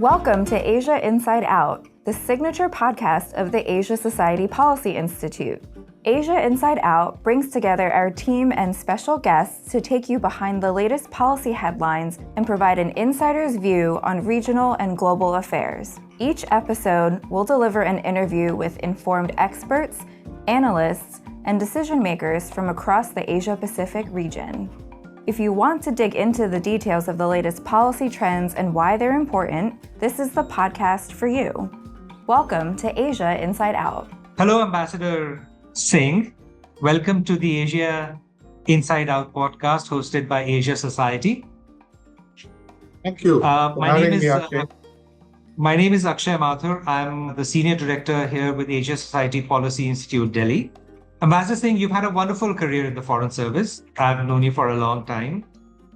Welcome to Asia Inside Out, the signature podcast of the Asia Society Policy Institute. Asia Inside Out brings together our team and special guests to take you behind the latest policy headlines and provide an insider's view on regional and global affairs. Each episode will deliver an interview with informed experts, analysts, and decision makers from across the Asia-Pacific region. If you want to dig into the details of the latest policy trends and why they're important, this is the podcast for you. Welcome to Asia Inside Out. Hello, Ambassador Singh. Welcome to the Asia Inside Out podcast hosted by Asia Society. Thank you for having me, Akshay. My name is Akshay Mathur. I'm the Senior Director here with Asia Society Policy Institute, Delhi. Ambassador Singh, you've had a wonderful career in the Foreign Service. I've known you for a long time.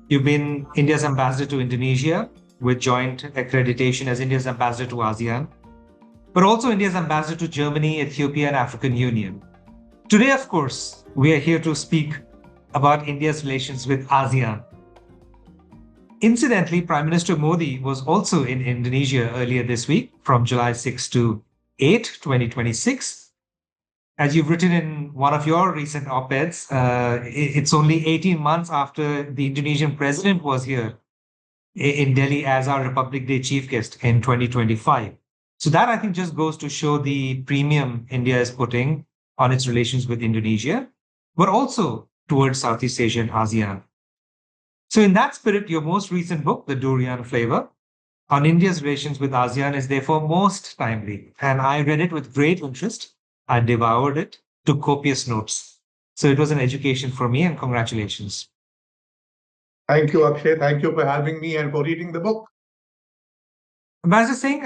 You've been India's ambassador to Indonesia with joint accreditation as India's ambassador to ASEAN, but also India's ambassador to Germany, Ethiopia, and African Union. Today, of course, we are here to speak about India's relations with ASEAN. Incidentally, Prime Minister Modi was also in Indonesia earlier this week from July 6 to 8, 2026. As you've written in one of your recent op-eds, it's only 18 months after the Indonesian president was here in Delhi as our Republic Day chief guest in 2025. So that, I think, just goes to show the premium India is putting on its relations with Indonesia, but also towards Southeast Asia and ASEAN. So in that spirit, your most recent book, The Durian Flavour, on India's relations with ASEAN is therefore most timely. And I read it with great interest. I devoured it, took copious notes. So it was an education for me, and congratulations. Thank you, Akshay. Thank you for having me and for reading the book. Ambassador Singh,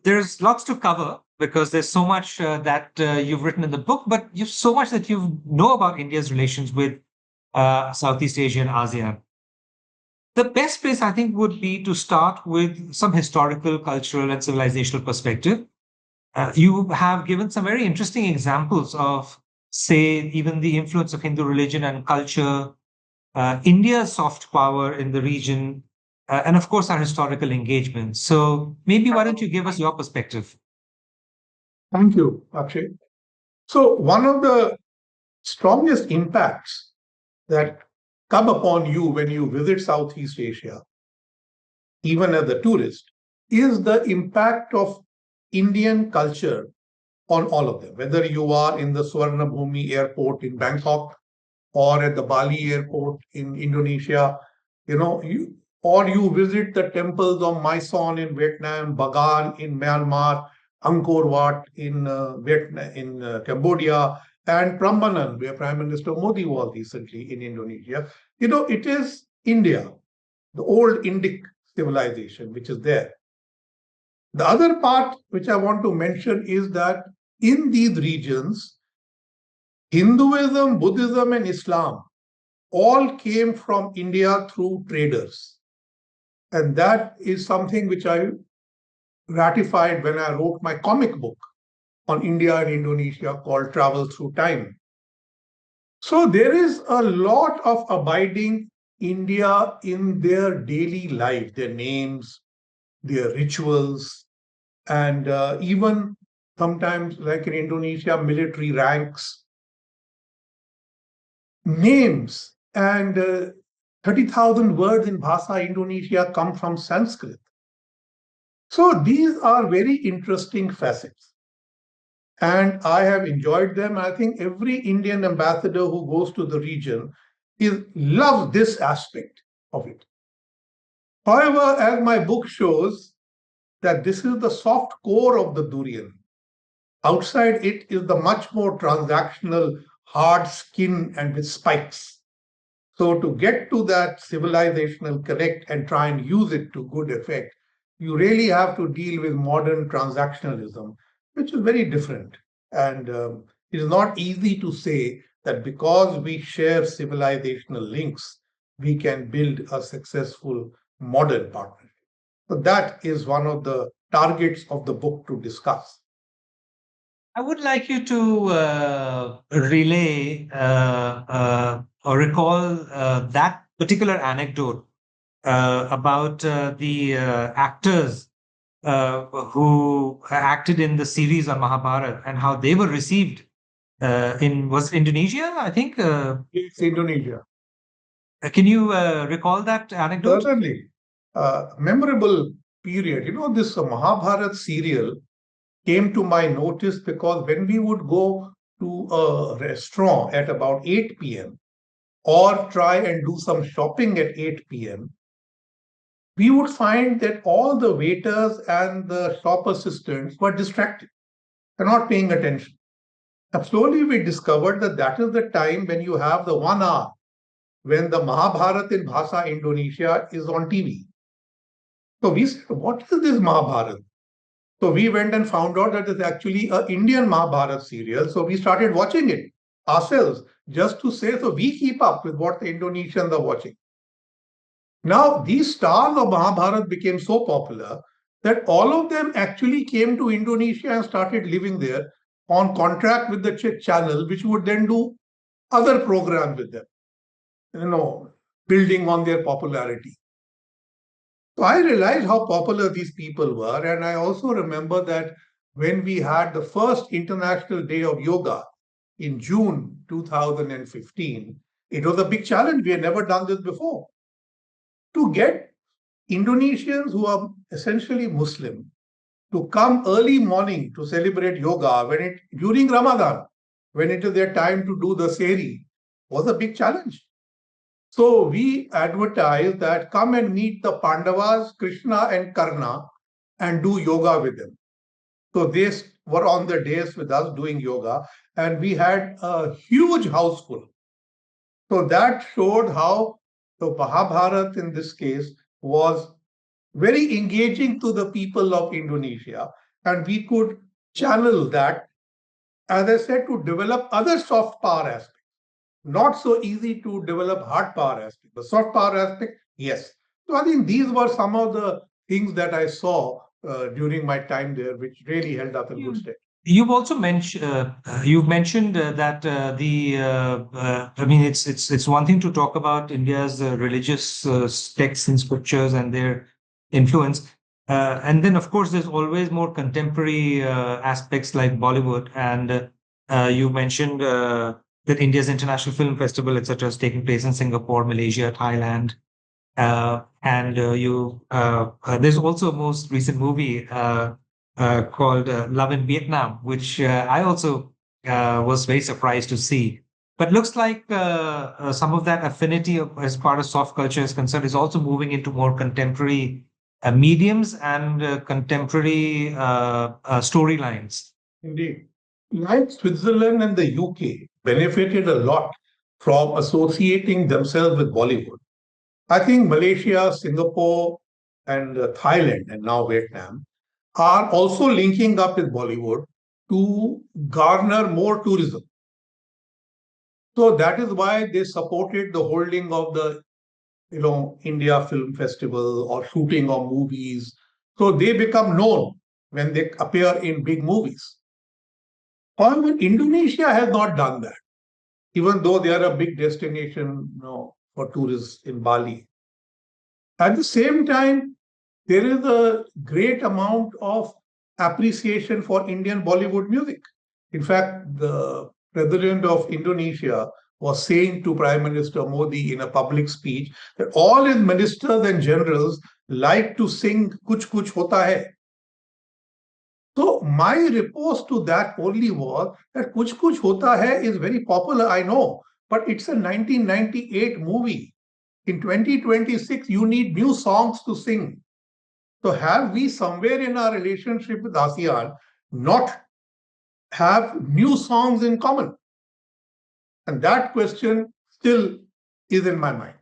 there's lots to cover because there's so much that you've written in the book, but you've so much that you know about India's relations with Southeast Asia and ASEAN. The best place, I think, would be to start with some historical, cultural, and civilizational perspective. You have given some very interesting examples of, say, even the influence of Hindu religion and culture, India's soft power in the region, and of course, our historical engagement. So maybe why don't you give us your perspective? Thank you, Akshay. So one of the strongest impacts that come upon you when you visit Southeast Asia, even as a tourist, is the impact of Indian culture on all of them, whether you are in the Suvarnabhumi airport in Bangkok or at the Bali airport in Indonesia, or you visit the temples of Maison in Vietnam, Bagan in Myanmar, Angkor Wat in Cambodia, and Prambanan, where Prime Minister Modi was recently in Indonesia. It is India, the old Indic civilization, which is there. The other part which I want to mention is that in these regions, Hinduism, Buddhism, and Islam all came from India through traders. And that is something which I ratified when I wrote my comic book on India and Indonesia called Travel Through Time. So there is a lot of abiding India in their daily life, their names, their rituals, and even sometimes, like in Indonesia, military ranks, names, and 30,000 words in Bhasa Indonesia come from Sanskrit. So these are very interesting facets, and I have enjoyed them. I think every Indian ambassador who goes to the region loves this aspect of it. However, as my book shows, that this is the soft core of the durian. Outside it is the much more transactional, hard skin and with spikes. So to get to that civilizational connect and try and use it to good effect, you really have to deal with modern transactionalism, which is very different. And it is not easy to say that because we share civilizational links, we can build a successful modern partnership. So that is one of the targets of the book to discuss. I would like you to relay or recall that particular anecdote about the actors who acted in the series on Mahabharata and how they were received was Indonesia, I think. It's Indonesia. Can you recall that anecdote? Certainly. Memorable period. This Mahabharat serial came to my notice because when we would go to a restaurant at about 8 p.m. or try and do some shopping at 8 p.m., we would find that all the waiters and the shop assistants were distracted and not paying attention. And slowly we discovered that that is the time when you have the 1 hour when the Mahabharata in Bhasa Indonesia is on TV. So we said, what is this Mahabharata? So we went and found out that it's actually an Indian Mahabharata serial. So we started watching it ourselves just to say, so we keep up with what the Indonesians are watching. Now, these stars of Mahabharata became so popular that all of them actually came to Indonesia and started living there on contract with the channel, which would then do other programs with them, building on their popularity. So I realized how popular these people were. And I also remember that when we had the first International Day of Yoga in June 2015, it was a big challenge. We had never done this before. To get Indonesians who are essentially Muslim to come early morning to celebrate yoga during Ramadan, when it is their time to do the sehri, was a big challenge. So we advertised that come and meet the Pandavas, Krishna and Karna, and do yoga with them. So they were on the days with us doing yoga, and we had a huge house full. So that showed how the Mahabharata in this case was very engaging to the people of Indonesia, and we could channel that, as I said, to develop other soft power aspects. Not so easy to develop hard power aspect. The soft power aspect, yes. So I think these were some of the things that I saw during my time there, which really held up in good stead. You've also mentioned that I mean, it's one thing to talk about India's religious texts and scriptures and their influence, and then of course there's always more contemporary aspects like Bollywood, and you mentioned that India's International Film Festival, etc., is taking place in Singapore, Malaysia, Thailand, and there's also a most recent movie called Love in Vietnam, which I also was very surprised to see. But looks like some of that affinity as part of soft culture is concerned is also moving into more contemporary mediums and contemporary storylines. Indeed. Like Switzerland and the UK benefited a lot from associating themselves with Bollywood. I think Malaysia, Singapore, and Thailand, and now Vietnam, are also linking up with Bollywood to garner more tourism. So that is why they supported the holding of the India Film Festival or shooting of movies. So they become known when they appear in big movies. However, Indonesia has not done that, even though they are a big destination for tourists in Bali. At the same time, there is a great amount of appreciation for Indian Bollywood music. In fact, the president of Indonesia was saying to Prime Minister Modi in a public speech that all his ministers and generals like to sing Kuch Kuch Hota Hai. So my response to that only was that Kuch Kuch Hota Hai is very popular, I know, but it's a 1998 movie. In 2026, you need new songs to sing. So have we somewhere in our relationship with ASEAN not have new songs in common? And that question still is in my mind.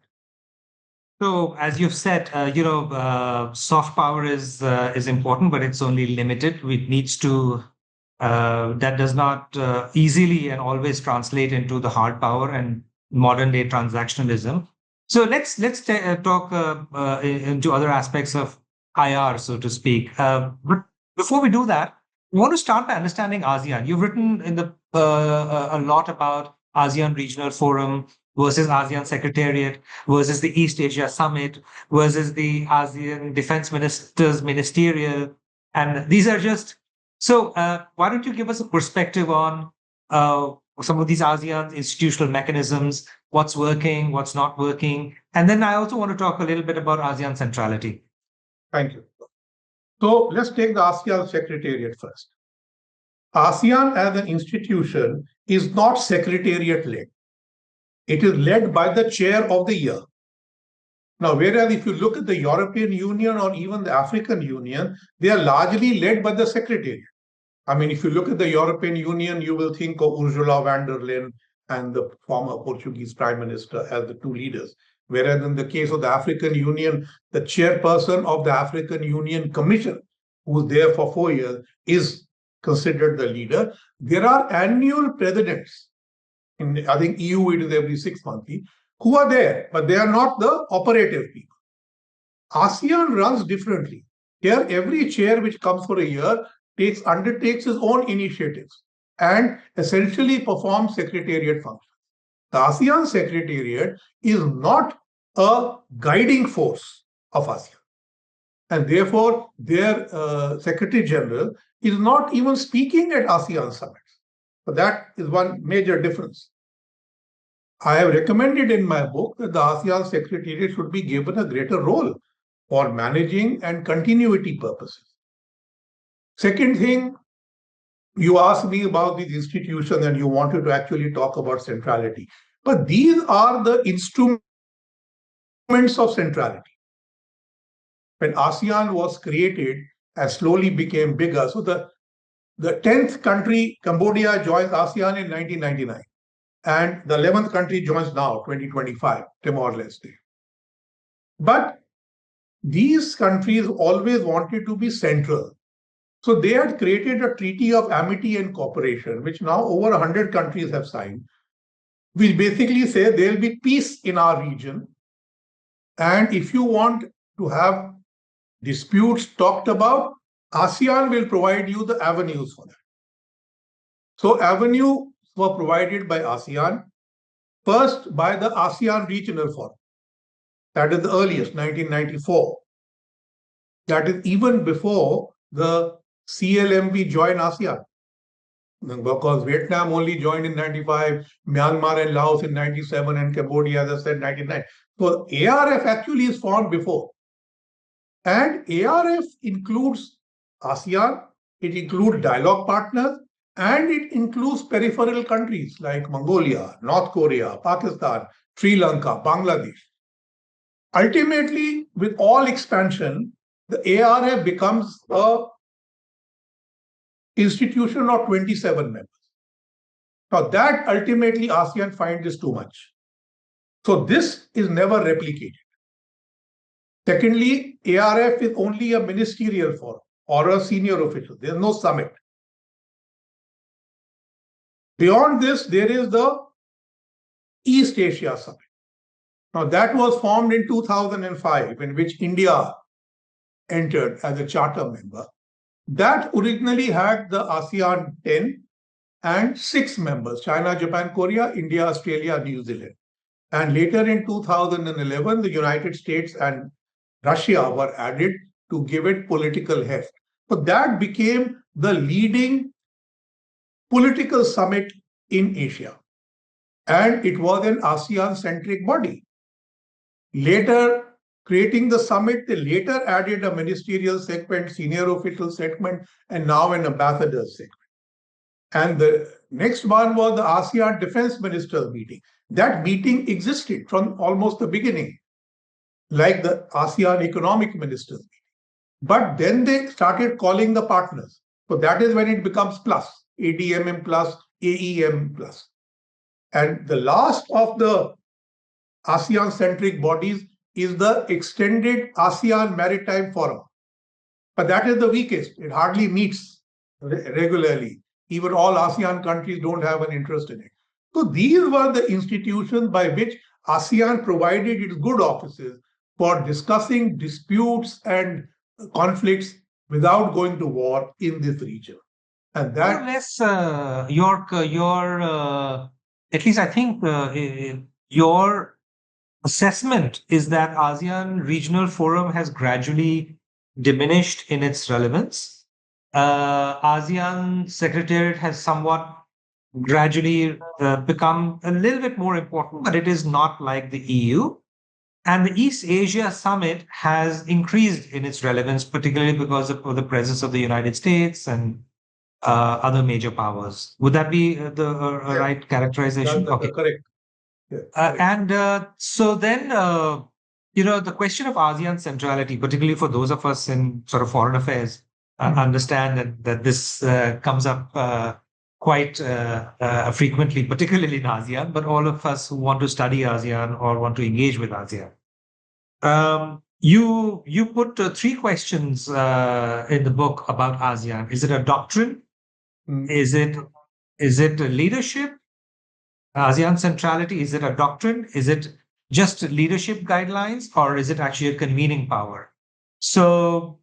So, as you've said, soft power is important, but it's only limited. It needs to that does not easily and always translate into the hard power and modern day transactionalism. So let's talk into other aspects of IR, so to speak. But before we do that, we want to start by understanding ASEAN. You've written in the a lot about ASEAN Regional Forum versus ASEAN Secretariat versus the East Asia Summit versus the ASEAN Defense Ministers Ministerial And these are just so. Why don't you give us a perspective on some of these ASEAN institutional mechanisms? What's working, what's not working, and then I also want to talk a little bit about ASEAN centrality. Thank you. So let's take the ASEAN Secretariat first. ASEAN as an institution is not secretariat led. It is led by the chair of the year. Now, whereas if you look at the European Union or even the African Union, they are largely led by the secretariat. I mean, if you look at the European Union, you will think of Ursula von der Leyen and the former Portuguese Prime Minister as the two leaders. Whereas in the case of the African Union, the chairperson of the African Union Commission, who's there for 4 years, is considered the leader. There are annual presidents. In, I think, EU, it is every 6 months, who are there, but they are not the operative people. ASEAN runs differently. Here, every chair which comes for a year undertakes its own initiatives and essentially performs secretariat functions. The ASEAN Secretariat is not a guiding force of ASEAN. And therefore, their Secretary General is not even speaking at ASEAN summits. So that is one major difference. I have recommended in my book that the ASEAN Secretariat should be given a greater role for managing and continuity purposes. Second thing, you asked me about these institutions and you wanted to actually talk about centrality. But these are the instruments of centrality. When ASEAN was created and slowly became bigger, so the 10th country, Cambodia, joins ASEAN in 1999. And the 11th country joins now, 2025, Timor-Leste. But these countries always wanted to be central. So they had created a treaty of amity and cooperation, which now over 100 countries have signed, which basically say there will be peace in our region. And if you want to have disputes talked about, ASEAN will provide you the avenues for that. So avenues were provided by ASEAN, first by the ASEAN Regional Forum. That is the earliest, 1994. That is even before the CLMV joined ASEAN. Because Vietnam only joined in 95, Myanmar and Laos in 97, and Cambodia, as I said, 99. So ARF actually is formed before. And ARF includes ASEAN, it includes dialogue partners, and it includes peripheral countries like Mongolia, North Korea, Pakistan, Sri Lanka, Bangladesh. Ultimately, with all expansion, the ARF becomes an institution of 27 members. Now that ultimately ASEAN finds is too much. So this is never replicated. Secondly, ARF is only a ministerial forum or a senior official. There is no summit. Beyond this, there is the East Asia Summit. Now that was formed in 2005, in which India entered as a charter member. That originally had the ASEAN 10 and 6 members, China, Japan, Korea, India, Australia, New Zealand. And later in 2011, the United States and Russia were added to give it political heft. So that became the leading political summit in Asia. And it was an ASEAN-centric body. Later, creating the summit, they later added a ministerial segment, senior official segment, and now an ambassador segment. And the next one was the ASEAN Defense Ministers meeting. That meeting existed from almost the beginning, like the ASEAN Economic Ministers meeting. But then they started calling the partners. So that is when it becomes plus, ADMM plus, AEM plus. And the last of the ASEAN-centric bodies is the extended ASEAN Maritime Forum. But that is the weakest. It hardly meets regularly. Even all ASEAN countries don't have an interest in it. So these were the institutions by which ASEAN provided its good offices for discussing disputes and conflicts without going to war in this region. And that more or less, at least I think your assessment is that ASEAN Regional Forum has gradually diminished in its relevance. ASEAN Secretariat has somewhat gradually become a little bit more important, but it is not like the EU. And the East Asia Summit has increased in its relevance, particularly because of the presence of the United States and other major powers. Would that be the Yeah, right characterization? Okay. correct. Yeah, correct. So then, the question of ASEAN centrality, particularly for those of us in sort of foreign affairs, understand that this comes up quite frequently, particularly in ASEAN, but all of us who want to study ASEAN or want to engage with ASEAN. You put three questions in the book about ASEAN. Is it a doctrine? Mm. Is it a leadership? ASEAN centrality, is it a doctrine? Is it just leadership guidelines, or is it actually a convening power? So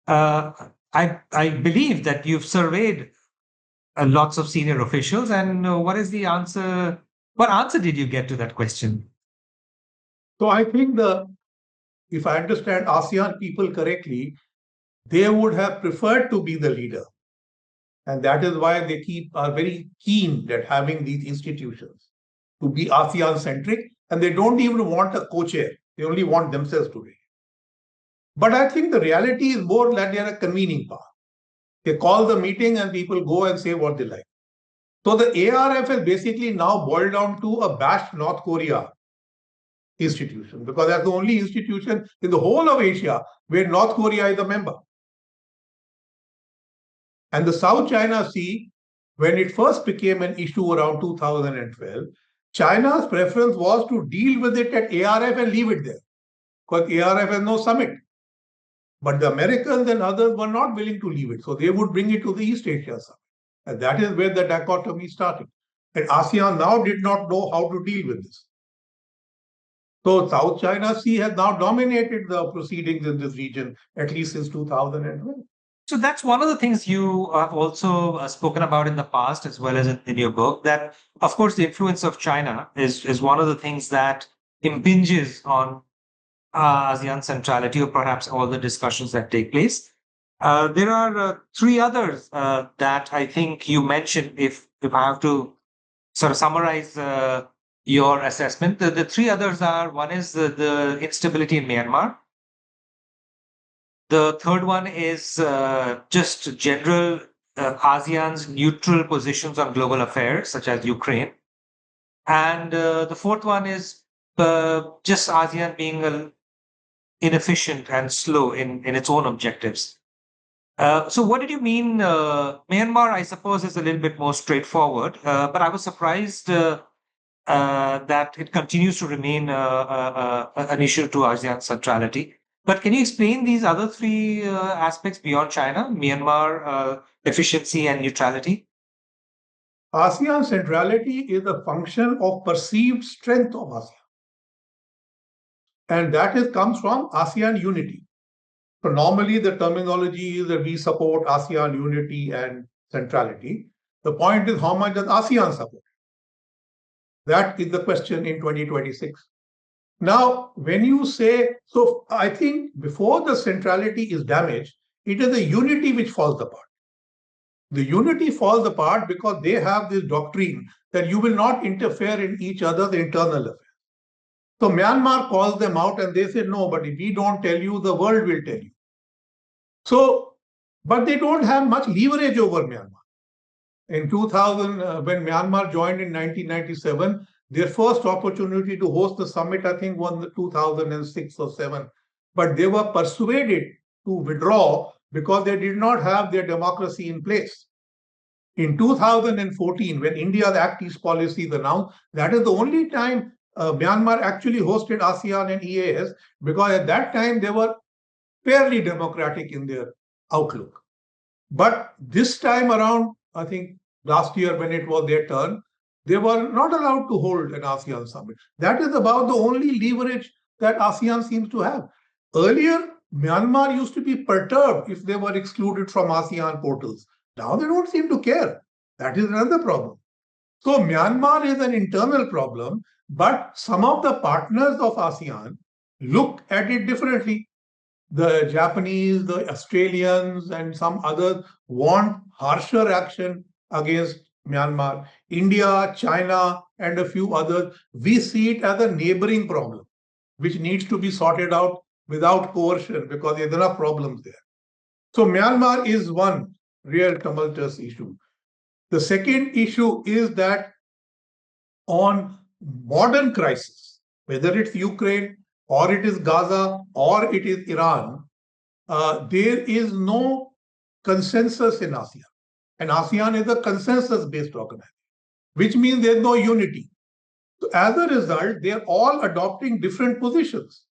uh, I believe that you've surveyed lots of senior officials, and what is the answer? What answer did you get to that question? So I think if I understand ASEAN people correctly, they would have preferred to be the leader. And that is why they are very keen at having these institutions to be ASEAN centric. And they don't even want a co-chair. They only want themselves to be. But I think the reality is more that they are a convening power. They call the meeting and people go and say what they like. So the ARF has basically now boiled down to a bashed North Korea institution, because that's the only institution in the whole of Asia where North Korea is a member. And the South China Sea, when it first became an issue around 2012, China's preference was to deal with it at ARF and leave it there, because ARF has no summit. But the Americans and others were not willing to leave it, so they would bring it to the East Asia Summit. And that is where the dichotomy started. And ASEAN now did not know how to deal with this. So South China Sea has now dominated the proceedings in this region, at least since 2012. So that's one of the things you have also spoken about in the past, as well as in your book, that, of course, the influence of China is one of the things that impinges on ASEAN centrality, or perhaps all the discussions that take place. There are three others that I think you mentioned. If I have to sort of summarize your assessment, the three others are: one is the instability in Myanmar. The third one is just general ASEAN's neutral positions on global affairs, such as Ukraine. And the fourth one is just ASEAN being inefficient and slow in its own objectives. So what did you mean? Myanmar, I suppose, is a little bit more straightforward, but I was surprised that it continues to remain an issue to ASEAN centrality. But can you explain these other three aspects beyond China, Myanmar, efficiency, and neutrality? ASEAN centrality is a function of perceived strength of ASEAN. And comes from ASEAN unity. So normally the terminology is that we support ASEAN unity and centrality. The point is, how much does ASEAN support? That is the question in 2026. Now, when you say, so I think before the centrality is damaged, it is the unity which falls apart. The unity falls apart because they have this doctrine that you will not interfere in each other's internal affairs. So Myanmar calls them out and they say, no, but if we don't tell you, the world will tell you. So, but they don't have much leverage over Myanmar. In 2000, when Myanmar joined in 1997, their first opportunity to host the summit, I think, was in 2006 or 7. But they were persuaded to withdraw because they did not have their democracy in place. In 2014, when India's Act East policy is announced, that is the only time Myanmar actually hosted ASEAN and EAS, because at that time they were fairly democratic in their outlook. But this time around, I think last year when it was their turn, they were not allowed to hold an ASEAN summit. That is about the only leverage that ASEAN seems to have. Earlier, Myanmar used to be perturbed if they were excluded from ASEAN portals. Now they don't seem to care. That is another problem. So Myanmar is an internal problem, but some of the partners of ASEAN look at it differently. the Japanese, the Australians, and some others want harsher action against Myanmar. India, China, and a few others, we see it as a neighboring problem, which needs to be sorted out without coercion because there are problems there. So Myanmar is one real tumultuous issue. The second issue is that on modern crisis, whether it's Ukraine or it is Gaza or it is Iran, there is no consensus in ASEAN. And ASEAN is a consensus-based organization, which means there's no unity. So as a result, they're all adopting different positions,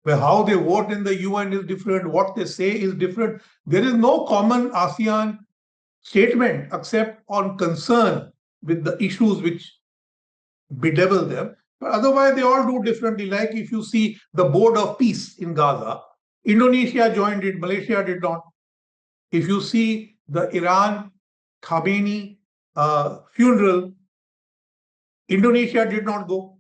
where how they vote in the UN is different, what they say is different. There is no common ASEAN statement except on concern with the issues which bedevil them. But otherwise, they all do differently. Like if you see the Board of Peace in Gaza, Indonesia joined it, Malaysia did not. If you see the Iran Khamenei funeral, Indonesia did not go.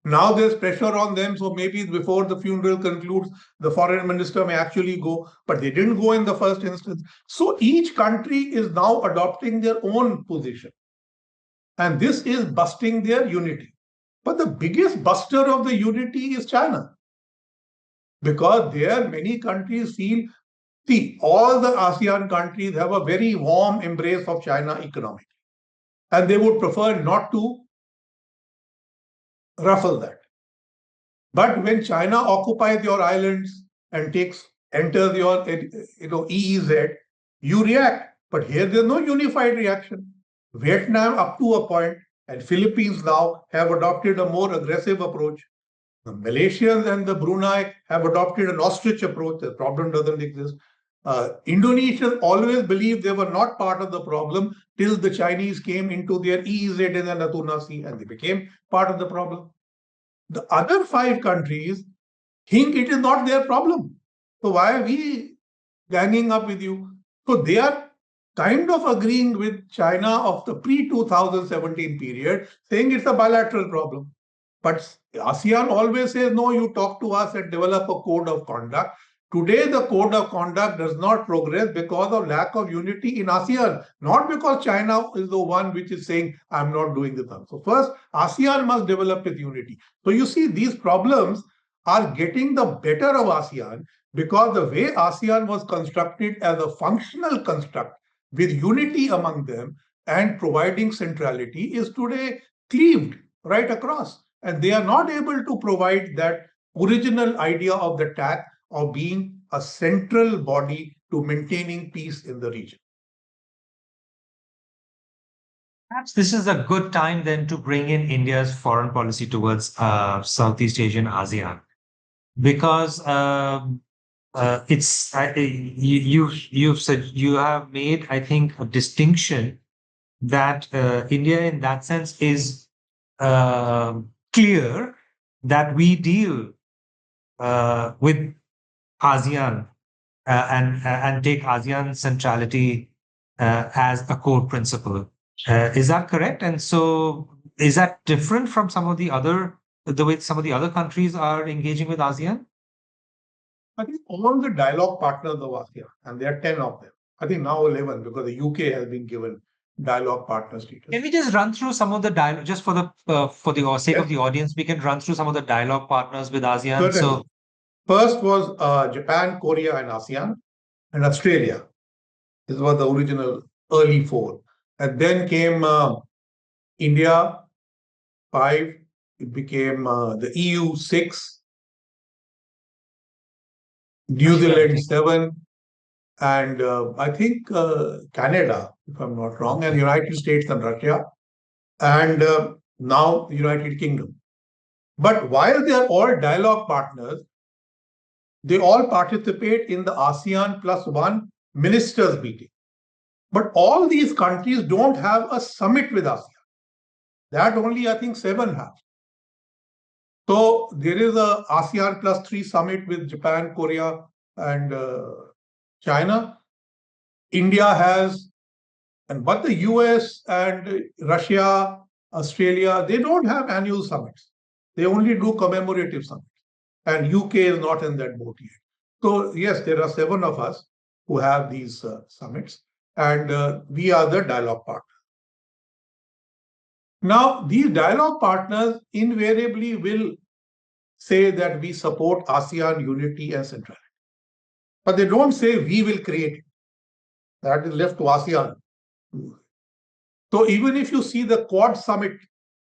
Now there's pressure on them, so maybe before the funeral concludes, the foreign minister may actually go, but they didn't go in the first instance. So each country is now adopting their own position. And this is busting their unity. But the biggest buster of the unity is China. Because there many countries feel, see, all the ASEAN countries have a very warm embrace of China economically. And they would prefer not to ruffle that. But when China occupies your islands and enters your EEZ, you react. But here there's no unified reaction. Vietnam up to a point and Philippines now have adopted a more aggressive approach. The Malaysians and the Brunei have adopted an ostrich approach. The problem doesn't exist. Indonesians always believed they were not part of the problem till the Chinese came into their EEZ in the Natuna Sea and they became part of the problem. The other 5 countries think it is not their problem. So why are we ganging up with you? So they are kind of agreeing with China of the pre-2017 period, saying it's a bilateral problem. But ASEAN always says, no, you talk to us and develop a code of conduct. Today, the code of conduct does not progress because of lack of unity in ASEAN, not because China is the one which is saying, I'm not doing this. So first, ASEAN must develop its unity. So you see, these problems are getting the better of ASEAN because the way ASEAN was constructed as a functional construct with unity among them and providing centrality is today cleaved right across. And they are not able to provide that original idea of the TAC of being a central body to maintaining peace in the region. Perhaps this is a good time then to bring in India's foreign policy towards Southeast Asian ASEAN, because you've said you have made, I think, a distinction that India in that sense is clear that we deal with ASEAN and take ASEAN centrality as a core principle. Is that correct? And so is that different from the way some of the other countries are engaging with ASEAN? I think all the dialogue partners of ASEAN, and there are 10 of them, I think now 11 because the UK has been given dialogue partner status. Can we just run through some of the dialogue, just for the sake of the audience, we can run through some of the dialogue partners with ASEAN. Certainly. So first was Japan, Korea, and ASEAN, and Australia. This was the original early 4. And then came India, 5. It became the EU, 6. New Zealand, 7. And I think Canada, if I'm not wrong, and United States and Russia. And now the United Kingdom. But while they are all dialogue partners, they all participate in the ASEAN +1 ministers meeting. But all these countries don't have a summit with ASEAN. That only, I think, 7 have. So there is a ASEAN +3 summit with Japan, Korea, and China. India has, but the US and Russia, Australia, they don't have annual summits. They only do commemorative summits. And UK is not in that boat yet. So yes, there are 7 of us who have these summits, and we are the dialogue partners. Now, these dialogue partners invariably will say that we support ASEAN unity and centrality. But they don't say we will create it. That is left to ASEAN. So even if you see the Quad Summit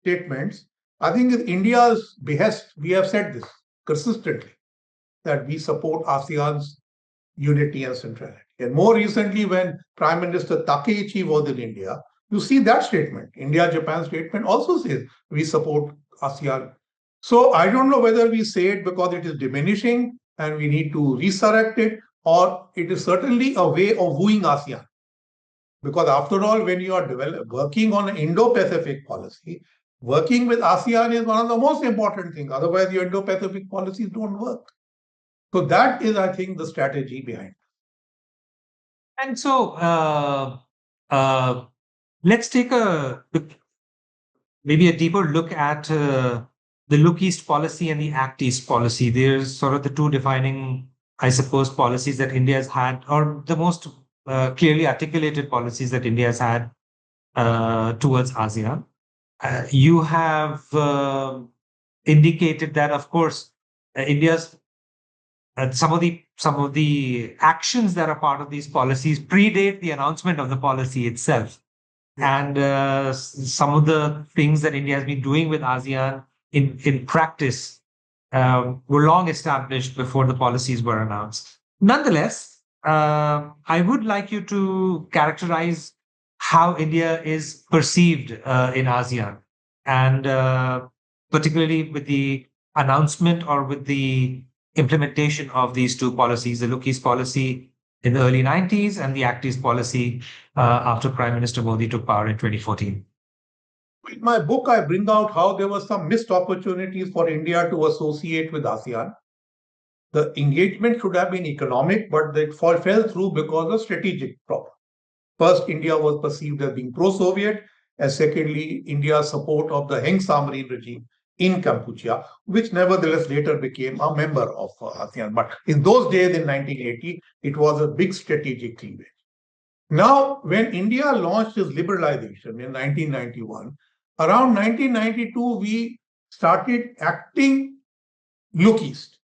statements, I think at India's behest, we have said this consistently, that we support ASEAN's unity and centrality. And more recently, when Prime Minister Takeichi was in India, you see that statement. India-Japan statement also says we support ASEAN. So I don't know whether we say it because it is diminishing and we need to resurrect it, or it is certainly a way of wooing ASEAN. Because after all, when you are working on an Indo-Pacific policy, working with ASEAN is one of the most important things. Otherwise, your Indo-Pacific policies don't work. So that is, I think, the strategy behind it. And so let's take maybe a deeper look at the Look East policy and the Act East policy. There's sort of the two defining, I suppose, policies that India has had, or the most clearly articulated policies that India has had towards ASEAN. You have indicated that, of course, India's some of the actions that are part of these policies predate the announcement of the policy itself. And some of the things that India has been doing with ASEAN in practice were long established before the policies were announced. Nonetheless, I would like you to characterize how India is perceived in ASEAN, and particularly with the announcement or with the implementation of these two policies, the Look East policy in the early 90s and the Act East policy after Prime Minister Modi took power in 2014. In my book, I bring out how there were some missed opportunities for India to associate with ASEAN. The engagement should have been economic, but it fell through because of strategic problem. First, India was perceived as being pro-Soviet, and secondly, India's support of the Heng Samrin regime in Cambodia, which nevertheless later became a member of ASEAN. But in those days, in 1980, it was a big strategic cleavage. Now, when India launched its liberalization in 1991, around 1992, we started acting Look East,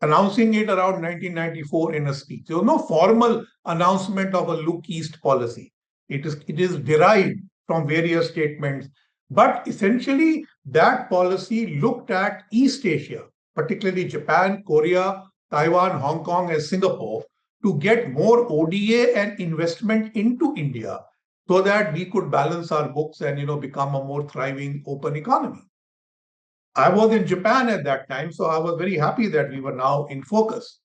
announcing it around 1994 in a speech. There was no formal announcement of a Look East policy. It is derived from various statements. But essentially, that policy looked at East Asia, particularly Japan, Korea, Taiwan, Hong Kong, and Singapore, to get more ODA and investment into India so that we could balance our books and become a more thriving open economy. I was in Japan at that time, so I was very happy that we were now in focus.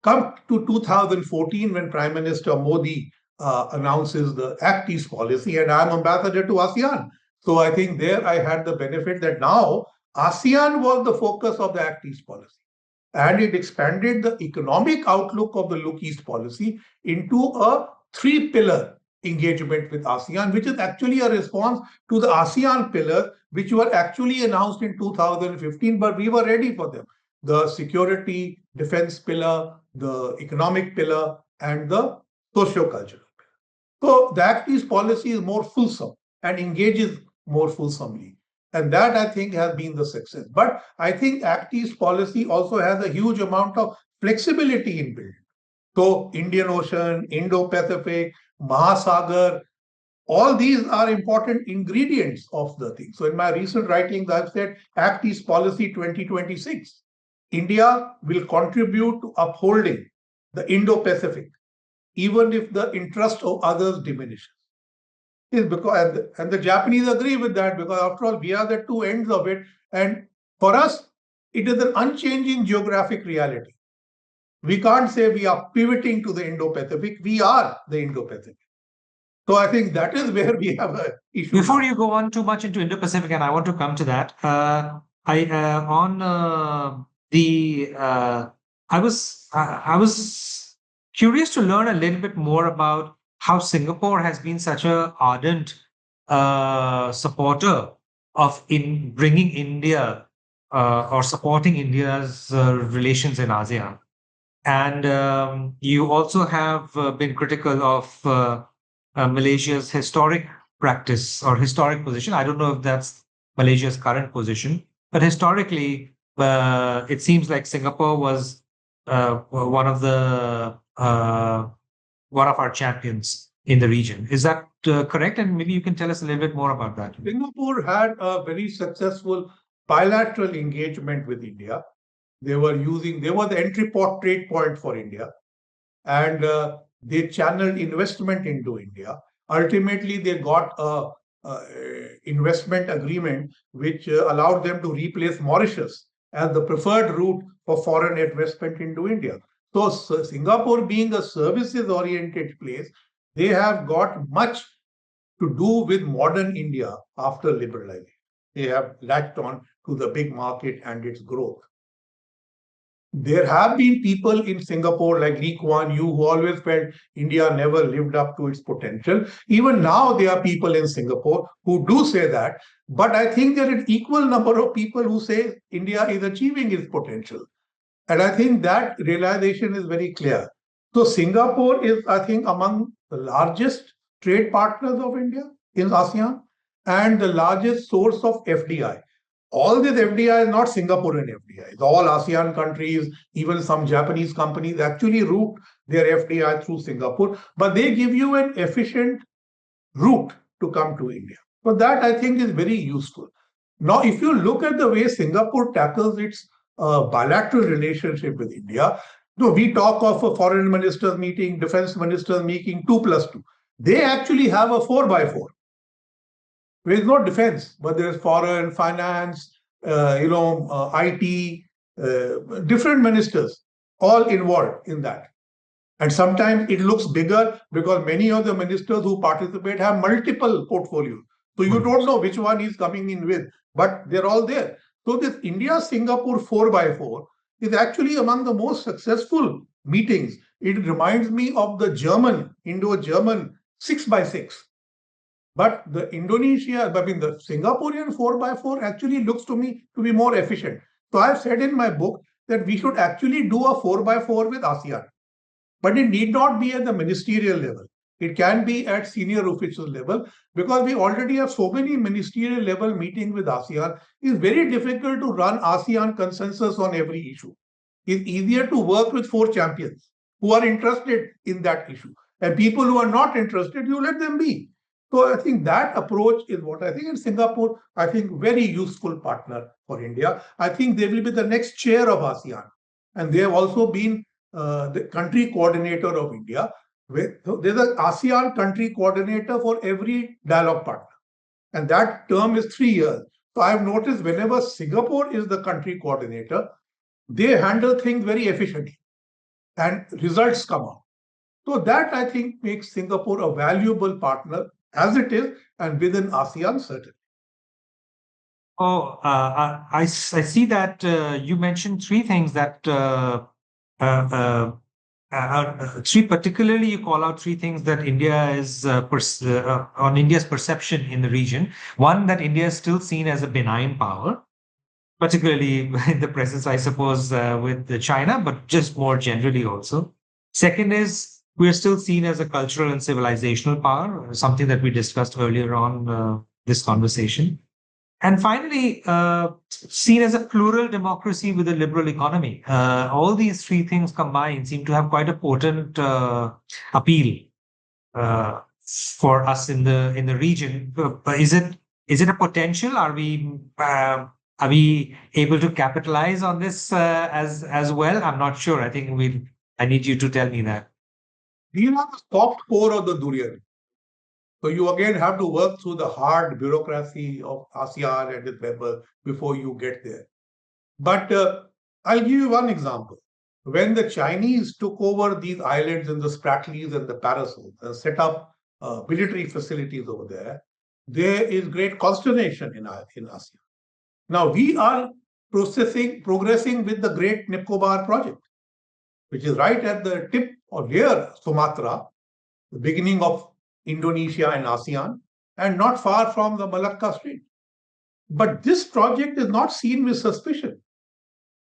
Come to 2014, when Prime Minister Modi announces the Act East policy, and I'm ambassador to ASEAN. So I think there I had the benefit that now ASEAN was the focus of the Act East policy. And it expanded the economic outlook of the Look East policy into a 3-pillar engagement with ASEAN, which is actually a response to the ASEAN pillars, which were actually announced in 2015, but we were ready for them. The security, defense pillar, the economic pillar, and the socio-cultural pillar. So the Act East policy is more fulsome and engages more fulsomely. And that, I think, has been the success. But I think Act East policy also has a huge amount of flexibility in building. So Indian Ocean, Indo-Pacific, Mahasagar, all these are important ingredients of the thing. So in my recent writings, I've said Act East policy 2026. India will contribute to upholding the Indo-Pacific, even if the interest of others diminishes. Is because and the Japanese agree with that, because after all, we are the two ends of it. And for us, it is an unchanging geographic reality. We can't say we are pivoting to the Indo-Pacific. We are the Indo-Pacific. So I think that is where we have an issue. Before you go on too much into Indo-Pacific, and I want to come to that, I was curious to learn a little bit more about how Singapore has been such an ardent supporter of in bringing India or supporting India's relations in ASEAN. And you also have been critical of Malaysia's historic practice or historic position. I don't know if that's Malaysia's current position, but historically, it seems like Singapore was one of our champions in the region. Is that correct? And maybe you can tell us a little bit more about that. Singapore had a very successful bilateral engagement with India. They were the entry trade point for India, and they channeled investment into India. Ultimately, they got a investment agreement which allowed them to replace Mauritius as the preferred route for foreign investment into India. So, Singapore being a services-oriented place, they have got much to do with modern India after liberalization. They have latched on to the big market and its growth. There have been people in Singapore like Lee Kuan Yew who always felt India never lived up to its potential. Even now, there are people in Singapore who do say that. But I think there are an equal number of people who say India is achieving its potential. And I think that realization is very clear. So Singapore is, I think, among the largest trade partners of India in ASEAN and the largest source of FDI. All this FDI is not Singaporean FDI. It's all ASEAN countries, even some Japanese companies actually route their FDI through Singapore, but they give you an efficient route to come to India. So that I think is very useful. Now, if you look at the way Singapore tackles its bilateral relationship with India, so we talk of a foreign ministers meeting, defense ministers meeting, 2+2. They actually have a 4x4. There is no defense, but there is foreign, finance, IT, different ministers all involved in that. And sometimes it looks bigger because many of the ministers who participate have multiple portfolios. So you don't know which one he's coming in with, but they're all there. So this India-Singapore 4x4 is actually among the most successful meetings. It reminds me of the Indo-German 6x6. But the Singaporean 4x4 actually looks to me to be more efficient. So I've said in my book that we should actually do a 4x4 with ASEAN. But it need not be at the ministerial level. It can be at senior official level because we already have so many ministerial level meetings with ASEAN. It's very difficult to run ASEAN consensus on every issue. It's easier to work with 4 champions who are interested in that issue. And people who are not interested, you let them be. So I think that approach is what I think. In Singapore, I think very useful partner for India. I think they will be the next chair of ASEAN. And they have also been the country coordinator of India. There's an ASEAN country coordinator for every dialogue partner. And that term is 3 years. So I've noticed whenever Singapore is the country coordinator, they handle things very efficiently and results come out. So that I think makes Singapore a valuable partner as it is and within ASEAN certainly. Oh, I see that you mentioned 3 things that particularly you call out 3 things that India is on India's perception in the region. One, that India is still seen as a benign power, particularly in the presence, I suppose, with China, but just more generally also. Second is we are still seen as a cultural and civilizational power, something that we discussed earlier on this conversation. And finally, seen as a plural democracy with a liberal economy. All these 3 things combined seem to have quite a potent appeal for us in the region. But is it a potential? Are we able to capitalize on this as well? I'm not sure. I need you to tell me that. These are the soft core of the durian. So you again have to work through the hard bureaucracy of ASEAN and its members before you get there. But I'll give you one example. When the Chinese took over these islands in the Spratlys and the Parasols and set up military facilities over there is great consternation in ASEAN. Now we are progressing with the Great Nicobar project, which is right at the tip or near Sumatra, the beginning of Indonesia and ASEAN, and not far from the Malacca Strait. But this project is not seen with suspicion.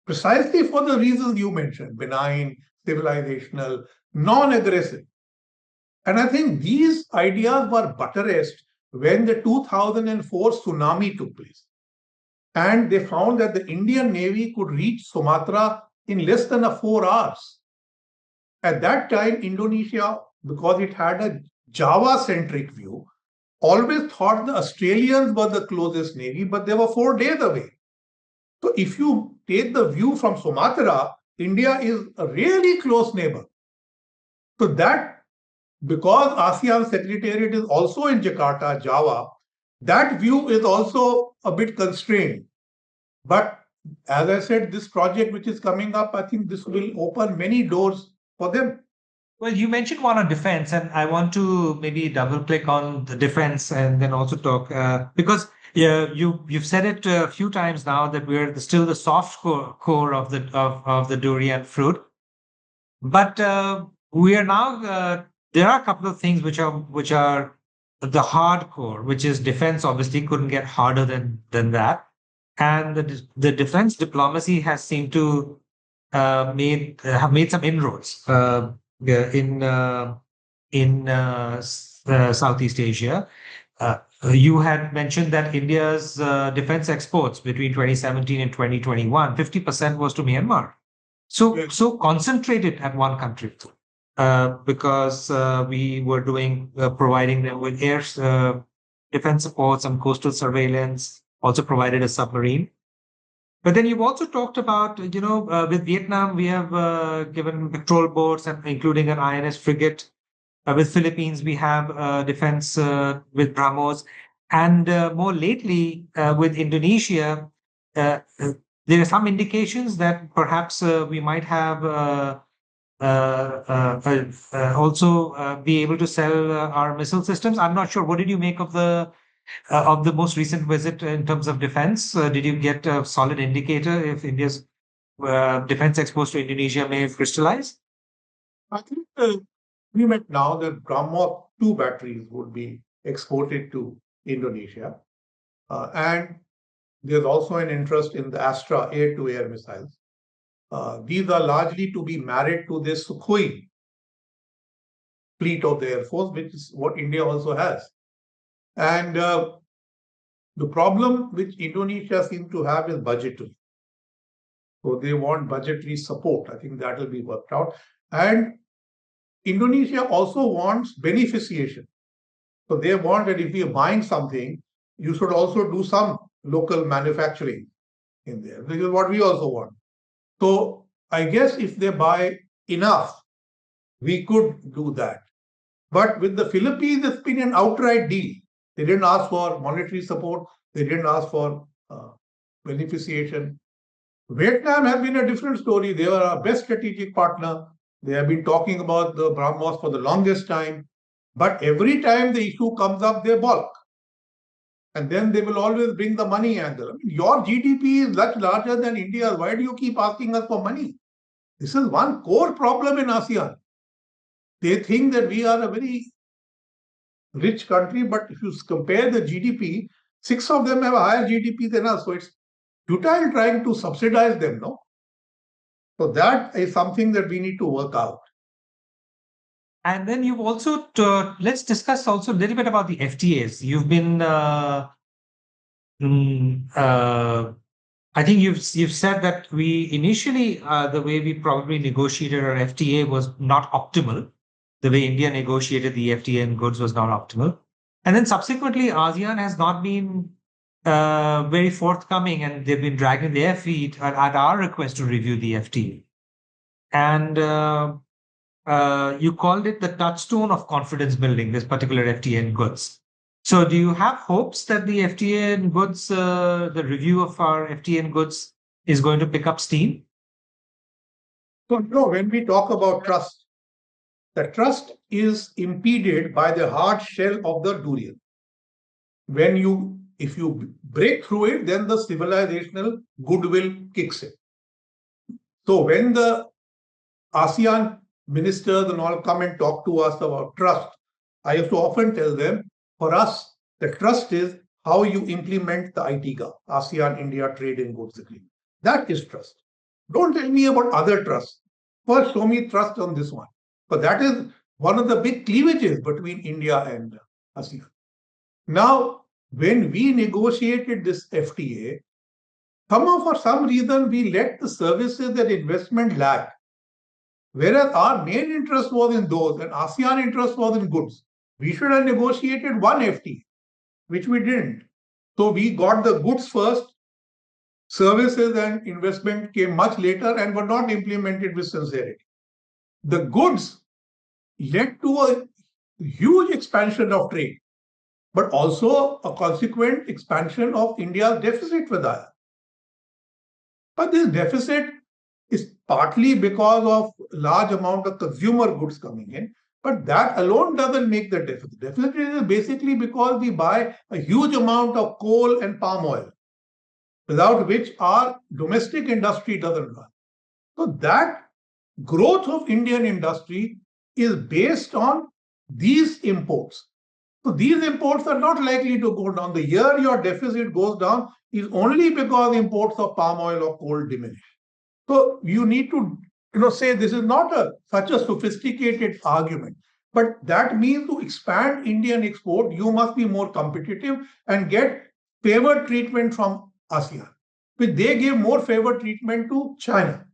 precisely for the reasons you mentioned: benign, civilizational, non aggressive. And I think these ideas were buttressed when the 2004 tsunami took place. And they found that the Indian Navy could reach Sumatra in less than 4 hours. At that time, Indonesia, because it had a Java centric view, always thought the Australians were the closest navy, but they were 4 days away. So if you take the view from Sumatra, India is a really close neighbor. So that, because ASEAN Secretariat is also in Jakarta, Java, that view is also a bit constrained. But as I said, this project which is coming up, I think this will open many doors for them. Well, you mentioned one on defense, and I want to maybe double click on the defense and then also talk because yeah, you've said it a few times now that we're still the soft core of the durian fruit, but we are now there are a couple of things which are the hardcore, which is defense. Obviously, couldn't get harder than that, and the defense diplomacy has seemed to have made some inroads in Southeast Asia. Uh, you had mentioned that India's defense exports between 2017 and 2021, 50% was to Myanmar. So concentrated at one country, because we were providing them with air defense support, some coastal surveillance, also provided a submarine. But then you've also talked about, with Vietnam, we have given patrol boats, and including an INS frigate. With Philippines, we have defense with BrahMos. And more lately, with Indonesia, there are some indications that perhaps we might have also be able to sell our missile systems. I'm not sure. What did you make of the most recent visit in terms of defense? Did you get a solid indicator if India's defense exposed to Indonesia may crystallize? I think the agreement now that BrahMos 2 batteries would be exported to Indonesia. And there's also an interest in the Astra air-to-air missiles. These are largely to be married to this Sukhoi fleet of the Air Force, which is what India also has. And the problem which Indonesia seems to have is budgetary. So they want budgetary support. I think that will be worked out. And Indonesia also wants beneficiation. So they want that if you're buying something, you should also do some local manufacturing in there. This is what we also want. So I guess if they buy enough, we could do that. But with the Philippines, it's been an outright deal. They didn't ask for monetary support. They didn't ask for beneficiation. Vietnam has been a different story. They were our best strategic partner. They have been talking about the BrahMos for the longest time. But every time the issue comes up, they balk. And then they will always bring the money angle. I mean, your GDP is much larger than India's. Why do you keep asking us for money? This is one core problem in ASEAN. They think that we are a very rich country, but if you compare the GDP, 6 of them have a higher GDP than us. So it's futile trying to subsidize them, no? So that is something that we need to work out. And then you've also, let's discuss also a little bit about the FTAs. You've been, I think you've said that we initially, the way we probably negotiated our FTA was not optimal. The way India negotiated the FTA and goods was not optimal. And then subsequently, ASEAN has not been very forthcoming, and they've been dragging their feet at our request to review the FTA. And you called it the touchstone of confidence building, this particular FTA and goods. So do you have hopes that the FTA and goods, the review of our FTA and goods is going to pick up steam? So, no, when we talk about trust, the trust is impeded by the hard shell of the durian. If you break through it, then the civilizational goodwill kicks in. So when the ASEAN ministers and all come and talk to us about trust, I have to often tell them, for us, the trust is how you implement the ITGA, ASEAN India Trade and Goods Agreement. That is trust. Don't tell me about other trusts. First, show me trust on this one. But that is one of the big cleavages between India and ASEAN. Now, when we negotiated this FTA, somehow for some reason we let the services and investment lag. Whereas our main interest was in those and ASEAN interest was in goods. We should have negotiated one FTA, which we didn't. So we got the goods first, services and investment came much later and were not implemented with sincerity. The goods led to a huge expansion of trade, but also a consequent expansion of India's deficit with IMF. But this deficit is partly because of large amount of consumer goods coming in, but that alone doesn't make the deficit. Deficit is basically because we buy a huge amount of coal and palm oil, without which our domestic industry doesn't run. So that growth of Indian industry is based on these imports. So these imports are not likely to go down. The year your deficit goes down is only because imports of palm oil or coal diminish. So you need to say this is not such a sophisticated argument. But that means to expand Indian export, you must be more competitive and get favored treatment from ASEAN. But they give more favored treatment to China.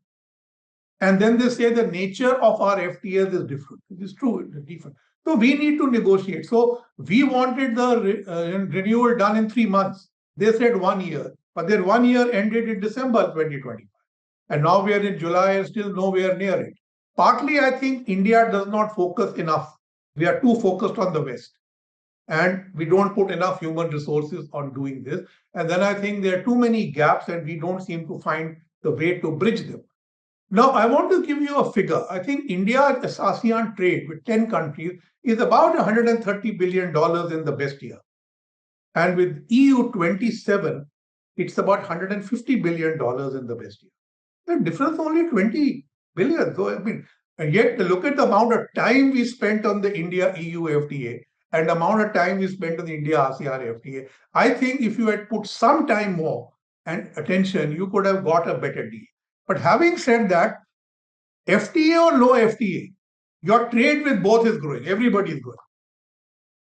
And then they say the nature of our FTAs is different. It is true, it is different. So we need to negotiate. So we wanted the renewal done in 3 months. They said 1 year, but their 1 year ended in December 2020. And now we are in July and still nowhere near it. Partly, I think India does not focus enough. We are too focused on the West. And we don't put enough human resources on doing this. And then I think there are too many gaps and we don't seem to find the way to bridge them. Now, I want to give you a figure. I think India's ASEAN trade with 10 countries is about $130 billion in the best year. And with EU 27, it's about $150 billion in the best year. The difference only 20 billion. So, and yet look at the amount of time we spent on the India-EU FTA and the amount of time we spent on the India-ASEAN FTA. I think if you had put some time more and attention, you could have got a better deal. But having said that, FTA or no FTA, your trade with both is growing. Everybody is growing.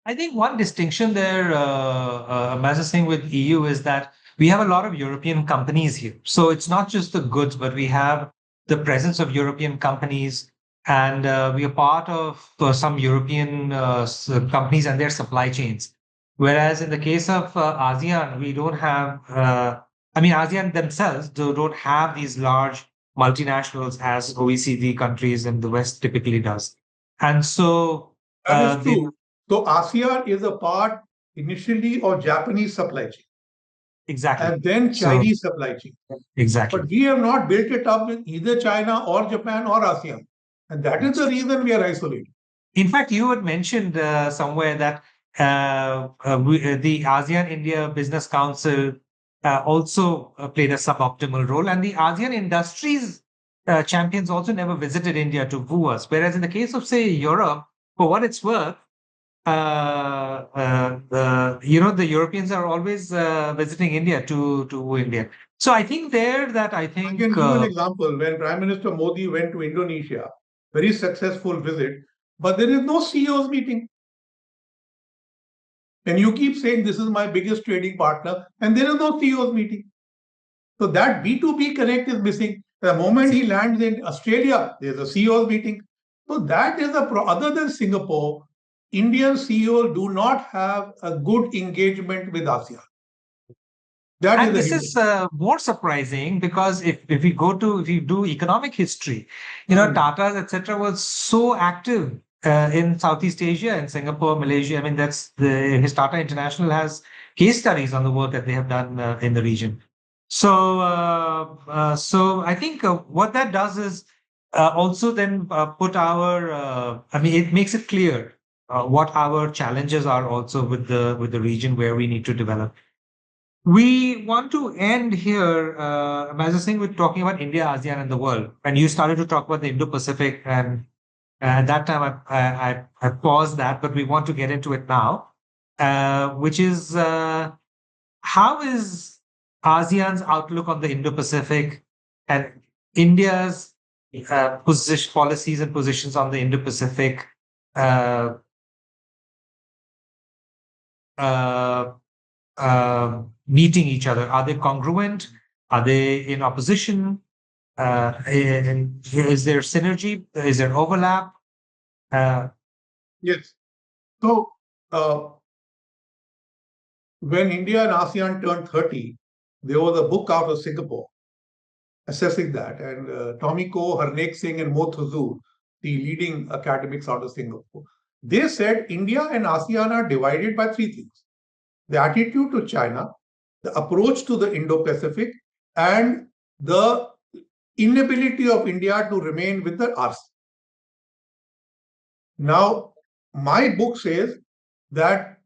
I think one distinction there, Ambassador Singh, with EU is that we have a lot of European companies here. So it's not just the goods, but we have the presence of European companies, and we are part of some European companies and their supply chains. Whereas in the case of ASEAN, we don't have, ASEAN themselves don't have these large multinationals as OECD countries and the West typically does. And so... That is true. So ASEAN is a part initially of Japanese supply chain. Exactly. And then Chinese supply chain. Exactly. But we have not built it up with either China or Japan or ASEAN. And that is the reason we are isolated. In fact, you had mentioned somewhere that the ASEAN-India Business Council also played a suboptimal role. And the ASEAN industries champions also never visited India to woo us. Whereas in the case of, say, Europe, for what it's worth, the Europeans are always visiting India to woo India. So I think I can give you an example. When Prime Minister Modi went to Indonesia, very successful visit, but there is no CEO's meeting. And you keep saying this is my biggest trading partner, and there is no CEO's meeting. So that B2B connect is missing. The moment he lands in Australia, there's a CEO's meeting. So that is other than Singapore, Indian CEOs do not have a good engagement with ASEAN. This is more surprising because if you do economic history, Tata's, etc., was so active in Southeast Asia and Singapore, Malaysia. His Tata International has case studies on the work that they have done in the region. So I think what that does is also then put it makes it clear what our challenges are also with the region where we need to develop. We want to end here, Ambassador Singh, with talking about India, ASEAN, and the world. And you started to talk about the Indo-Pacific, and at that time I paused that, but we want to get into it now, which is how is ASEAN's outlook on the Indo-Pacific, and India's policies and positions on the Indo-Pacific uh, uh, meeting each other? Are they congruent? Are they in opposition? Is there synergy? Is there overlap? Yes. So when India and ASEAN turned 30, there was a book out of Singapore assessing that. And Tomiko, Harnek Singh, and Mo Tzu, the leading academics out of Singapore, they said India and ASEAN are divided by three things: the attitude to China, the approach to the Indo-Pacific, and the inability of India to remain with the RC. Now, my book says that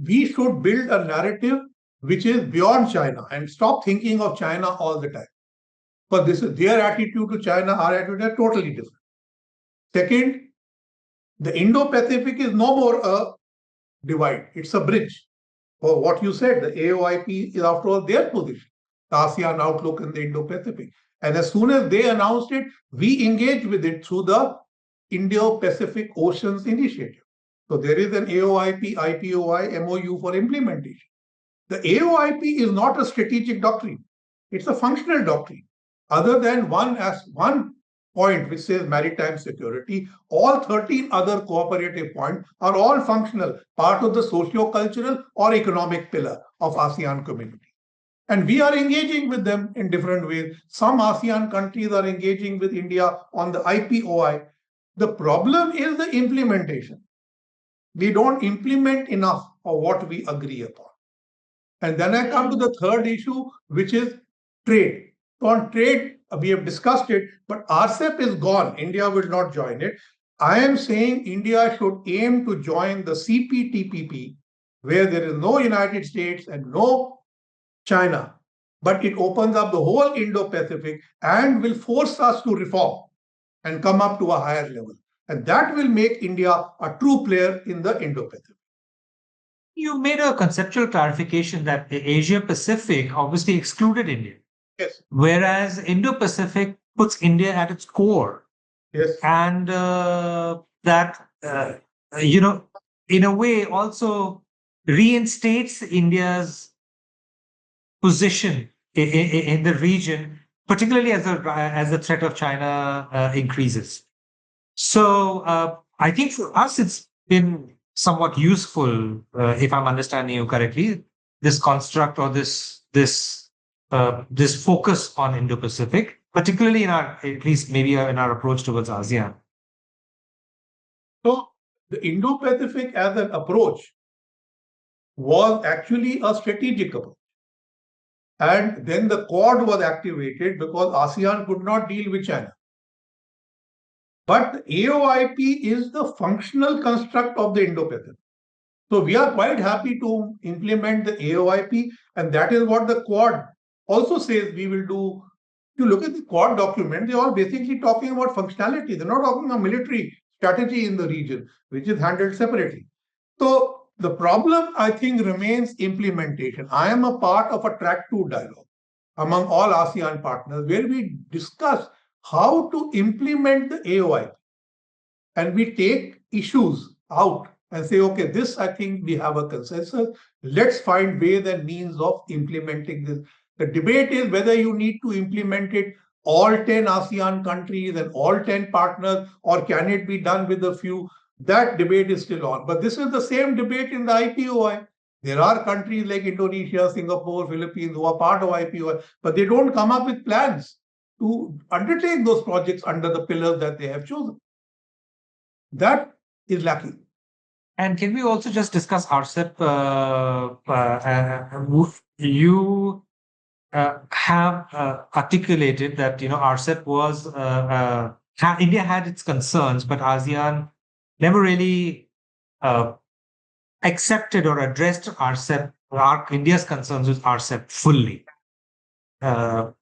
we should build a narrative which is beyond China and stop thinking of China all the time. But this is their attitude to China, our attitude are totally different. Second, the Indo-Pacific is no more a divide, it's a bridge. For what you said, the AOIP is after all their position, the ASEAN outlook in the Indo-Pacific. And as soon as they announced it, we engaged with it through the Indo-Pacific Oceans Initiative. So there is an AOIP, IPOI, MOU for implementation. The AOIP is not a strategic doctrine. It's a functional doctrine. Other than one point which says maritime security, all 13 other cooperative points are all functional, part of the socio-cultural or economic pillar of ASEAN community. And we are engaging with them in different ways. Some ASEAN countries are engaging with India on the IPOI. The problem is the implementation. We don't implement enough of what we agree upon. And then I come to the third issue, which is trade. So on trade, we have discussed it, but RCEP is gone. India will not join it. I am saying India should aim to join the CPTPP, where there is no United States and no China, but it opens up the whole Indo-Pacific and will force us to reform and come up to a higher level. And that will make India a true player in the Indo-Pacific. You made a conceptual clarification that the Asia Pacific obviously excluded India. Yes. Whereas Indo-Pacific puts India at its core. Yes. And that, in a way also reinstates India's position in the region, particularly as the threat of China increases. So I think for us, it's been somewhat useful, if I'm understanding you correctly, this construct or this focus on Indo-Pacific, particularly at least maybe in our approach towards ASEAN. So the Indo-Pacific as an approach was actually a strategic approach. And then the Quad was activated because ASEAN could not deal with China. But the AOIP is the functional construct of the Indo-Pacific. So we are quite happy to implement the AOIP, and that is what the Quad also says we will do. If you look at the Quad document, they're all basically talking about functionality. They're not talking about military strategy in the region, which is handled separately. So the problem, I think, remains implementation. I am a part of a track 2 dialogue among all ASEAN partners where we discuss how to implement the AOIP. And we take issues out and say, okay, this I think we have a consensus. Let's find ways and means of implementing this. The debate is whether you need to implement it all 10 ASEAN countries and all 10 partners, or can it be done with a few? That debate is still on. But this is the same debate in the IPOI. There are countries like Indonesia, Singapore, Philippines who are part of IPOI, but they don't come up with plans to undertake those projects under the pillars that they have chosen. That is lacking. And can we also just discuss RCEP? You have articulated that RCEP was India had its concerns, but ASEAN never really accepted or addressed RCEP, India's concerns with RCEP fully. RCEP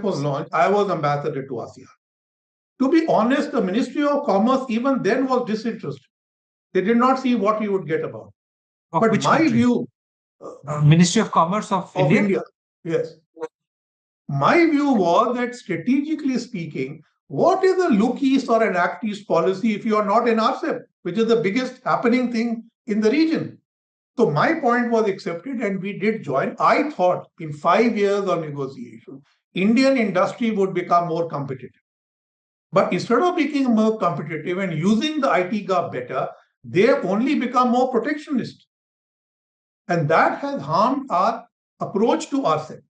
was launched. I was ambassador to ASEAN. To be honest, the Ministry of Commerce even then was disinterested. They did not see what we would get about. But my view, Ministry of Commerce of India? Yes. My view was that strategically speaking, what is a look east or an act east policy if you are not in RCEP, which is the biggest happening thing in the region? So my point was accepted and we did join. I thought in 5 years of negotiation, Indian industry would become more competitive. But instead of becoming more competitive and using the IT gap better, they have only become more protectionist. And that has harmed our approach to RCEP.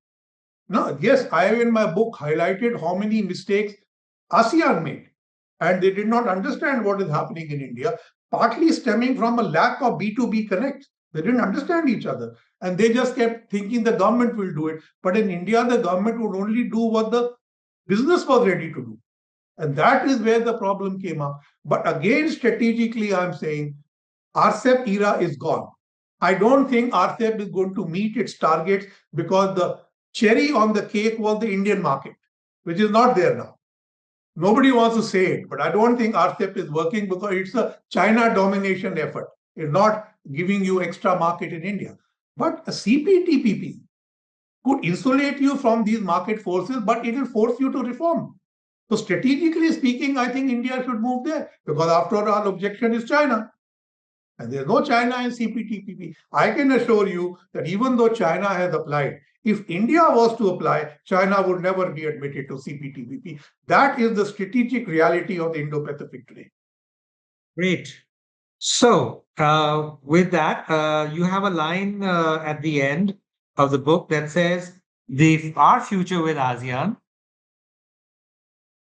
Now, yes, I have in my book highlighted how many mistakes ASEAN made. And they did not understand what is happening in India, partly stemming from a lack of B2B connect. They didn't understand each other. And they just kept thinking the government will do it. But in India, the government would only do what the business was ready to do. And that is where the problem came up. But again, strategically, I'm saying RCEP era is gone. I don't think RCEP is going to meet its targets because the cherry on the cake was the Indian market, which is not there now. Nobody wants to say it, but I don't think RCEP is working because it's a China domination effort. It's not giving you extra market in India. But a CPTPP could insulate you from these market forces, but it will force you to reform. So strategically speaking, I think India should move there because after all, our objection is China. And there's no China in CPTPP. I can assure you that even though China has applied, if India was to apply, China would never be admitted to CPTPP. That is the strategic reality of the Indo-Pacific today. Great. So, with that, you have a line at the end of the book that says, our future with ASEAN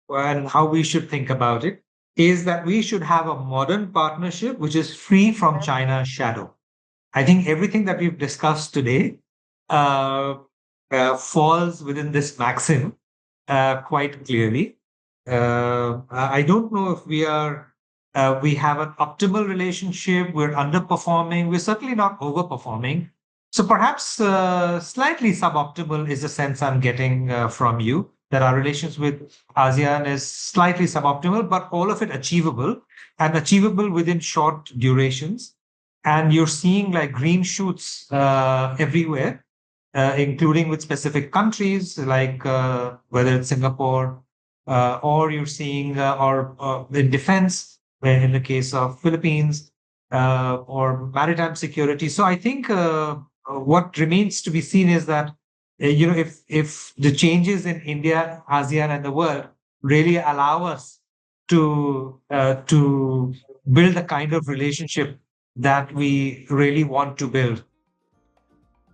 and how we should think about it is that we should have a modern partnership which is free from China's shadow. I think everything that we've discussed today falls within this maxim quite clearly. I don't know if we have an optimal relationship. We're underperforming. We're certainly not overperforming. So perhaps slightly suboptimal is the sense I'm getting from you, that our relations with ASEAN is slightly suboptimal, but all of it achievable and achievable within short durations. And you're seeing like green shoots everywhere, including with specific countries like whether it's Singapore or you're seeing or in defense, in the case of Philippines or maritime security. So I think what remains to be seen is that if the changes in India, ASEAN, and the world really allow us to build the kind of relationship that we really want to build.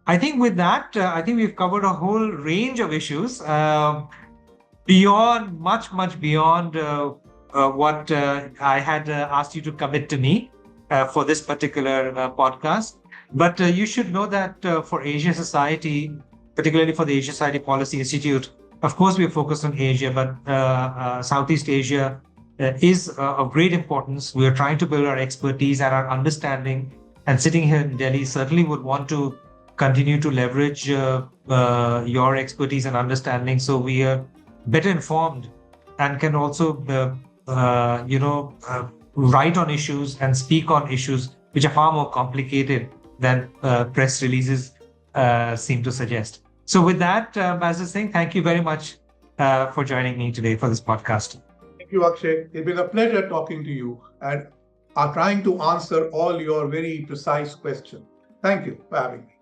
I think with that, I think we've covered a whole range of issues beyond, much beyond what I had asked you to commit to me for this particular podcast. But you should know that for Asia Society, particularly for the Asia Society Policy Institute, of course, we are focused on Asia, but Southeast Asia is of great importance. We are trying to build our expertise and our understanding. And sitting here in Delhi, certainly would want to continue to leverage your expertise and understanding, so we are better informed and can also, write on issues and speak on issues which are far more complicated than press releases seem to suggest. So with that, Ambassador Singh, thank you very much for joining me today for this podcast. Thank you, Akshay. It's been a pleasure talking to you and are trying to answer all your very precise questions. Thank you for having me.